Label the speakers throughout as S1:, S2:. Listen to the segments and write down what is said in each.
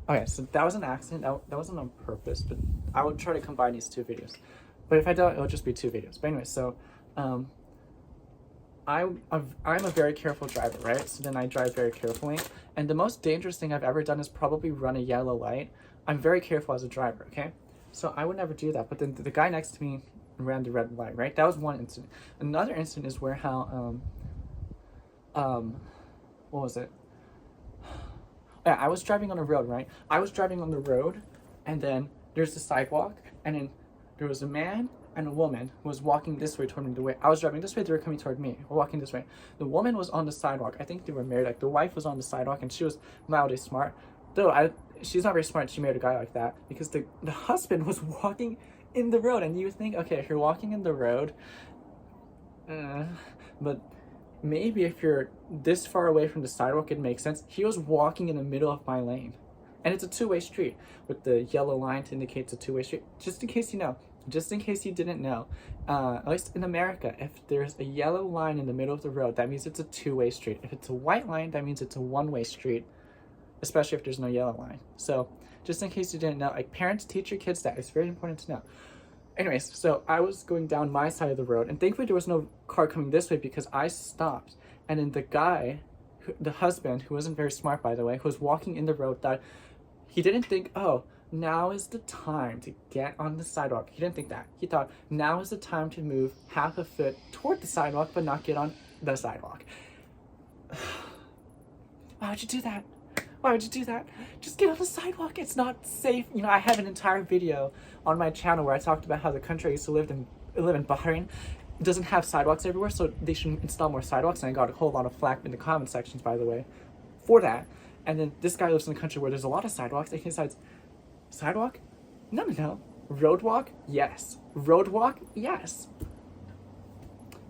S1: Okay, so that was an accident. That wasn't on purpose, but I would try to combine these two videos. But if I don't, it'll just be two videos. But anyway, so um, I'm a very careful driver, right? So then I drive very carefully. And the most dangerous thing I've ever done is probably run a yellow light. I'm very careful as a driver, okay? So I would never do that. But then the guy next to me ran the red light, right? That was one incident. Another incident is where how what was it? Yeah, I was driving on a road, right? I was driving on the road, and then there's the sidewalk, and then there was a man and a woman who was walking this way toward me. The way I was driving this way, they were coming toward me, or walking this way. The woman was on the sidewalk. I think they were married. Like the wife was on the sidewalk, and she was mildly smart. Though she's not very smart. She married a guy like that because the husband was walking in the road, and you think, okay, if you're walking in the road, but maybe if you're this far away from the sidewalk, it makes sense. He was walking in the middle of my lane. And it's a two-way street with the yellow line to indicate it's a two-way street. Just in case you know, just in case you didn't know, at least in America, if there's a yellow line in the middle of the road, that means it's a two-way street. If it's a white line, that means it's a one-way street, especially if there's no yellow line. So just in case you didn't know, like parents teach your kids that. It's very important to know. Anyways, so I was going down my side of the road, and thankfully there was no car coming this way because I stopped. And then the guy, the husband, who wasn't very smart by the way, who was walking in the road, that he didn't think, oh, now is the time to get on the sidewalk. He didn't think that. He thought, now is the time to move half a foot toward the sidewalk, but not get on the sidewalk. Why would you do that? Why would you do that? Just get on the sidewalk. It's not safe. You know, I have an entire video on my channel where I talked about how the country I used to live in Bahrain doesn't have sidewalks everywhere, so they should install more sidewalks. And I got a whole lot of flack in the comment sections, by the way, for that. And then this guy lives in a country where there's a lot of sidewalks, and he decides, sidewalk? No, no, no. Roadwalk? Yes. Roadwalk? Yes.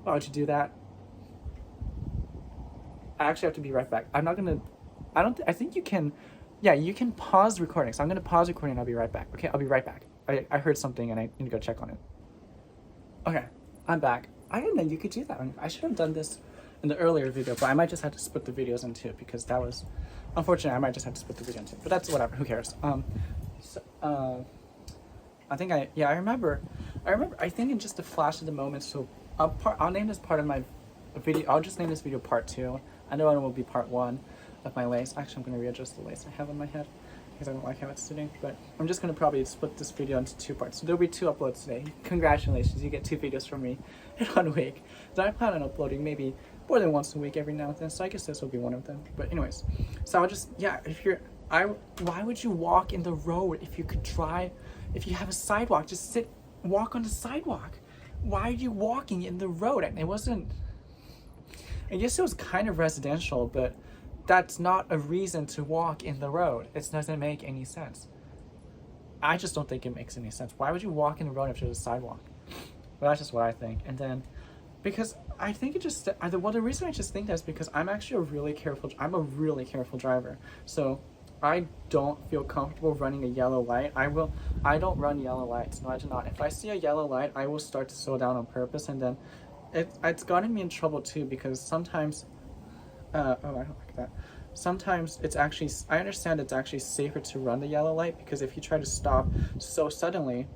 S1: Why would you do that? I actually have to be right back. I'm not gonna, I think you can, yeah, you can pause recording. So I'm gonna pause recording and I'll be right back. Okay, I'll be right back. I heard something and I need to go check on it. Okay, I'm back. I didn't know you could do that. I should have done this in the earlier video, but I might just have to split the videos in two because that was, unfortunately, I might just have to split the video in two. But that's whatever. Who cares? I think I remember. I think in just a flash of the moment. So I'll name this part of my video. I'll just name this video part 2. I know it will be part 1 of my lace. Actually, I'm going to readjust the lace I have on my head because I don't like how it's sitting. But I'm just going to probably split this video into 2 parts. So there'll be 2 uploads today. Congratulations, you get 2 videos from me in 1 week. So I plan on uploading maybe more than once a week every now and then. So I guess this will be one of them. But anyways, so I'll just, yeah, why would you walk in the road if you could drive? If you have a sidewalk, just walk on the sidewalk. Why are you walking in the road? And it wasn't, I guess it was kind of residential, but that's not a reason to walk in the road. It doesn't make any sense. I just don't think it makes any sense. Why would you walk in the road if there's a sidewalk? Well, that's just what I think. And then, because I think it just, well, the reason I just think that is because I'm actually I'm a really careful driver. So I don't feel comfortable running a yellow light. I don't run yellow lights. No, I do not. If I see a yellow light, I will start to slow down on purpose, and then it's gotten me in trouble too because sometimes, oh, I don't like that. Sometimes it's actually, I understand it's actually safer to run the yellow light because if you try to stop so suddenly,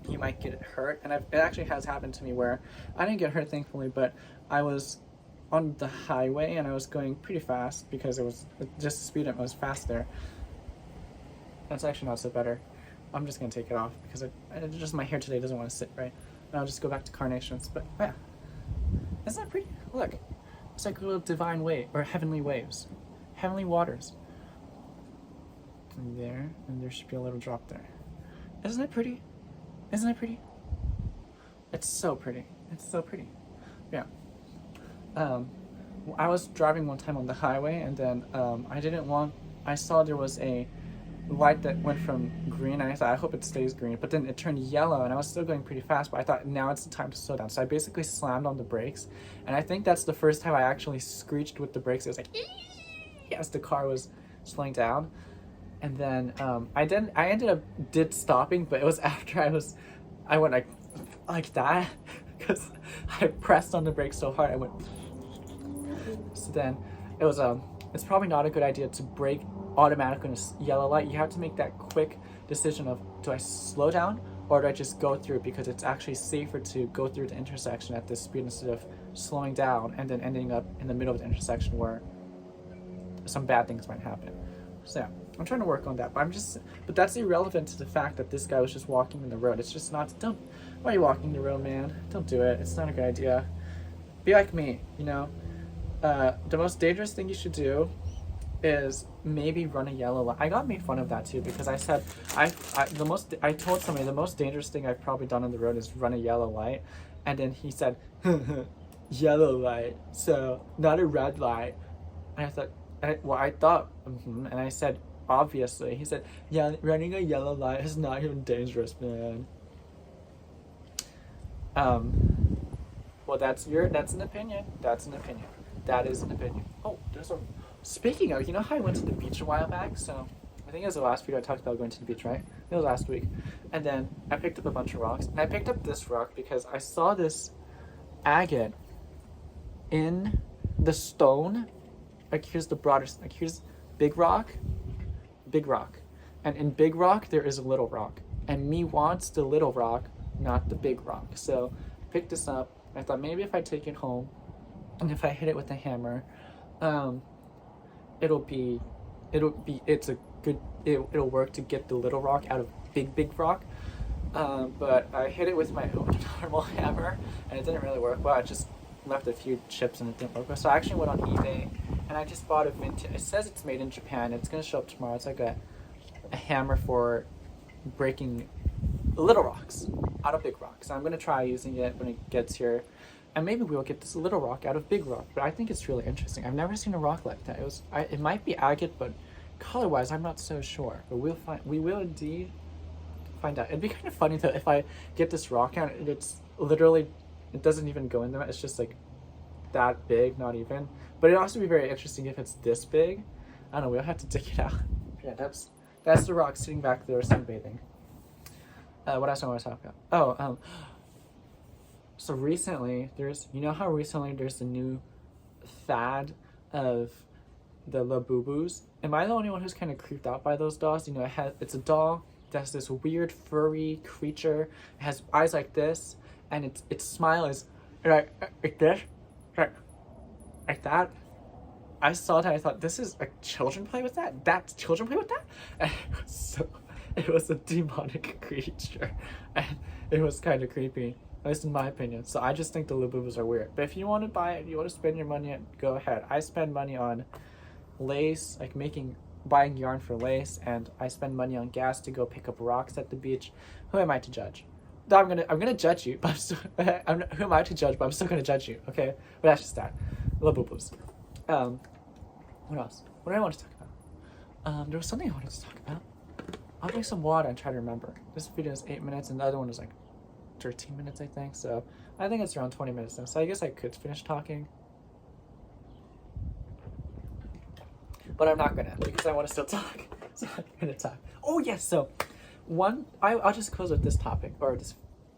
S1: you might get hurt. And it actually has happened to me where I didn't get hurt, thankfully, but I was on the highway and I was going pretty fast because it was just the speed limit was fast there. That's actually not so better. I'm just gonna take it off because just my hair today doesn't want to sit right. And I'll just go back to carnations. But yeah, isn't that pretty? Look, it's like little divine wave or heavenly waves, heavenly waters. And there should be a little drop there. Isn't it pretty? Isn't it pretty? It's so pretty. It's so pretty. Yeah. I was driving one time on the highway and then I saw there was a light that went from green and I thought I hope it stays green, but then it turned yellow and I was still going pretty fast, but I thought now it's the time to slow down. So I basically slammed on the brakes, and I think that's the first time I actually screeched with the brakes. It was like as the car was slowing down. And then I ended up stopping, but it was after I went like that because I pressed on the brakes so hard. I went. So then it was it's probably not a good idea to brake automatically in a yellow light. You have to make that quick decision of, do I slow down or do I just go through, because it's actually safer to go through the intersection at this speed instead of slowing down and then ending up in the middle of the intersection where some bad things might happen. So yeah, I'm trying to work on that, but that's irrelevant to the fact that this guy was just walking in the road. It's just not, why are you walking the road, man? Don't do it. It's not a good idea. Be like me, you know? The most dangerous thing you should do is maybe run a yellow light. I got made fun of that too, because I said, I told somebody the most dangerous thing I've probably done on the road is run a yellow light. And then he said, yellow light, so not a red light. And I thought, I thought, and I said, obviously. He said, yeah, running a yellow light is not even dangerous, man. Well, that's an opinion. That's an opinion. That is an opinion. Oh, speaking of, you know how I went to the beach a while back? So, I think it was the last video I talked about going to the beach, right? It was last week. And then I picked up a bunch of rocks. And I picked up this rock because I saw this agate in the stone. Like, here's the broader, like, here's big rock. And in big rock, there is a little rock. And me wants the little rock, not the big rock. So, I picked this up. I thought maybe if I take it home, and if I hit it with a hammer, it'll work to get the little rock out of big rock. But I hit it with my own normal hammer, and it didn't really work well. I just left a few chips and it didn't work well. So I actually went on eBay, and I just bought a vintage. It says it's made in Japan. It's gonna show up tomorrow. It's like a hammer for breaking little rocks out of big rocks. So I'm gonna try using it when it gets here. And maybe we'll get this little rock out of big rock, but I think it's really interesting. I've never seen a rock like that. It might be agate, but color-wise, I'm not so sure. But we will indeed find out. It'd be kind of funny though if I get this rock out and it's literally, it doesn't even go in there. It's just like that big, not even. But it'd also be very interesting if it's this big. I don't know. We'll have to dig it out. Yeah, that's the rock sitting back there sunbathing. What else do I want to talk about? So recently, you know how recently there's a new fad of the Labubus? Am I the only one who's kind of creeped out by those dolls? You know, it's a doll that's this weird furry creature. It has eyes like this, and its smile is like this, like that. I saw that, I thought, this is like, children play with that? Children play with that? And it was a demonic creature, and it was kind of creepy. At least in my opinion. So I just think the Labubus are weird. But if you want to buy it, you want to spend your money, go ahead. I spend money on lace, like buying yarn for lace, and I spend money on gas to go pick up rocks at the beach. Who am I to judge? I'm gonna judge you, but who am I to judge? But I'm still gonna judge you, okay? But that's just that. Labubus. What else? What did I want to talk about? There was something I wanted to talk about. I'll drink some water and try to remember. This video is 8 minutes, and the other one is like 13 minutes, I think. So I think it's around 20 minutes now. So I guess I could finish talking, but I'm not gonna, because I want to still talk. So I'm gonna talk. Oh yes. So I'll just close with this topic or this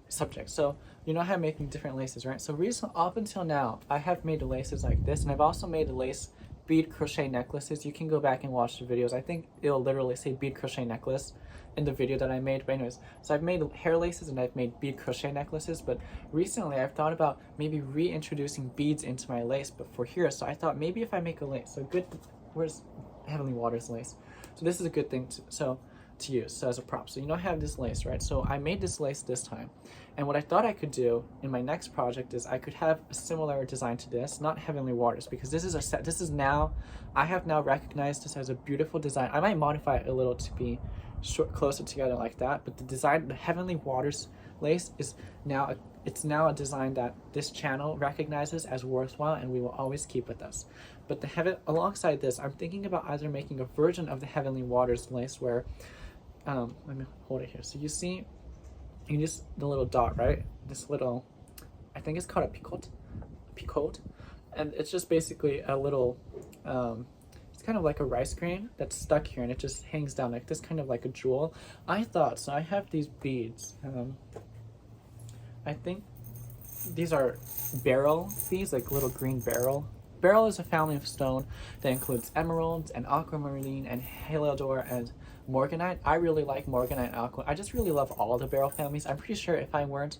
S1: subject. So you know how I'm making different laces, right? So up until now, I have made laces like this, and I've also made lace bead crochet necklaces. You can go back and watch the videos. I think it'll literally say bead crochet necklace in the video that I made. But anyways, so I've made hair laces and I've made bead crochet necklaces, but recently I've thought about maybe reintroducing beads into my lace, but for here. So I thought maybe if I make a lace, where's Heavenly Waters lace? So this is a good thing to use, so as a prop. So you know I have this lace, right? So I made this lace this time, and what I thought I could do in my next project is I could have a similar design to this, not Heavenly Waters, because I have now recognized this as a beautiful design. I might modify it a little to be closer together like that, but the Heavenly Waters lace is now a design that this channel recognizes as worthwhile, and we will always keep with us. But alongside this, I'm thinking about either making a version of the Heavenly Waters lace where let me hold it here. So you see, the little dot, right? This little, I think it's called a picote, and it's just basically a little, it's kind of like a rice grain that's stuck here, and it just hangs down like this, kind of like a jewel. I have these beads. I think these are beryl beads, like little green beryl beryl is a family of stone that includes emeralds and aquamarine and heliodor and morganite. I really like morganite and aqua. I just really love all the beryl families. I'm pretty sure if I weren't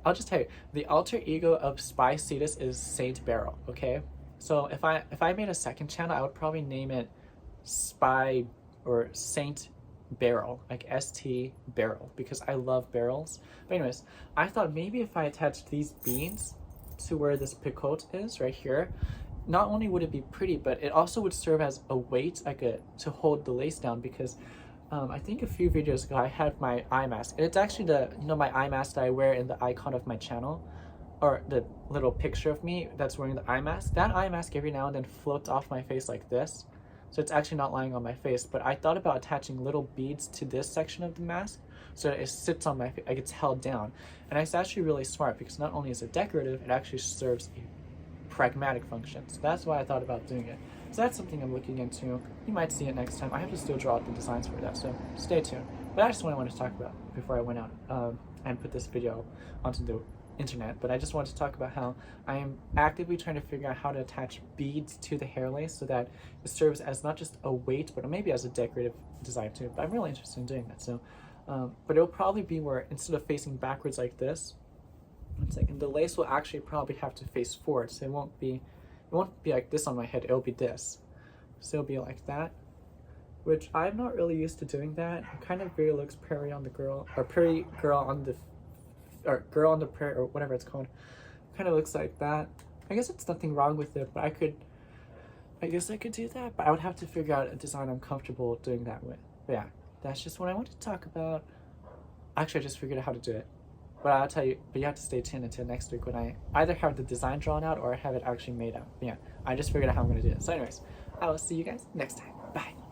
S1: I'll just tell you, the alter ego of Spy Cetus is Saint Beryl, okay? So if I made a second channel, I would probably name it Spy or Saint Beryl, like ST Beryl, because I love barrels. But anyways, I thought maybe if I attached these beads to where this picote is right here, not only would it be pretty, but it also would serve as a weight, like to hold the lace down, because I think a few videos ago I had my eye mask. And it's actually the, you know, my eye mask that I wear in the icon of my channel, or the little picture of me that's wearing the eye mask. That eye mask every now and then floats off my face like this. So it's actually not lying on my face, but I thought about attaching little beads to this section of the mask so that it sits on my face, like it's held down. And it's actually really smart because not only is it decorative, it actually serves a pragmatic function. So that's why I thought about doing it. So that's something I'm looking into. You might see it next time. I have to still draw out the designs for that, so stay tuned. But that's what I wanted to talk about before I went out and put this video onto the internet. But I just wanted to talk about how I am actively trying to figure out how to attach beads to the hair lace so that it serves as not just a weight, but maybe as a decorative design too. But I'm really interested in doing that. So, but it'll probably be where instead of facing backwards like this, one second, the lace will actually probably have to face forward. So it won't be like this on my head. It'll be this. So it'll be like that, which I'm not really used to doing that. It kind of very looks prairie on the girl, or prairie girl on the, or girl on the prairie, or whatever it's called. Kind of looks like that. I guess it's nothing wrong with it, but I guess I could do that, but I would have to figure out a design I'm comfortable doing that with. But yeah, that's just what I wanted to talk about. Actually, I just figured out how to do it. But I'll tell you, but you have to stay tuned until next week when I either have the design drawn out or have it actually made out. But yeah, I just figured out how I'm going to do it. So anyways, I will see you guys next time. Bye.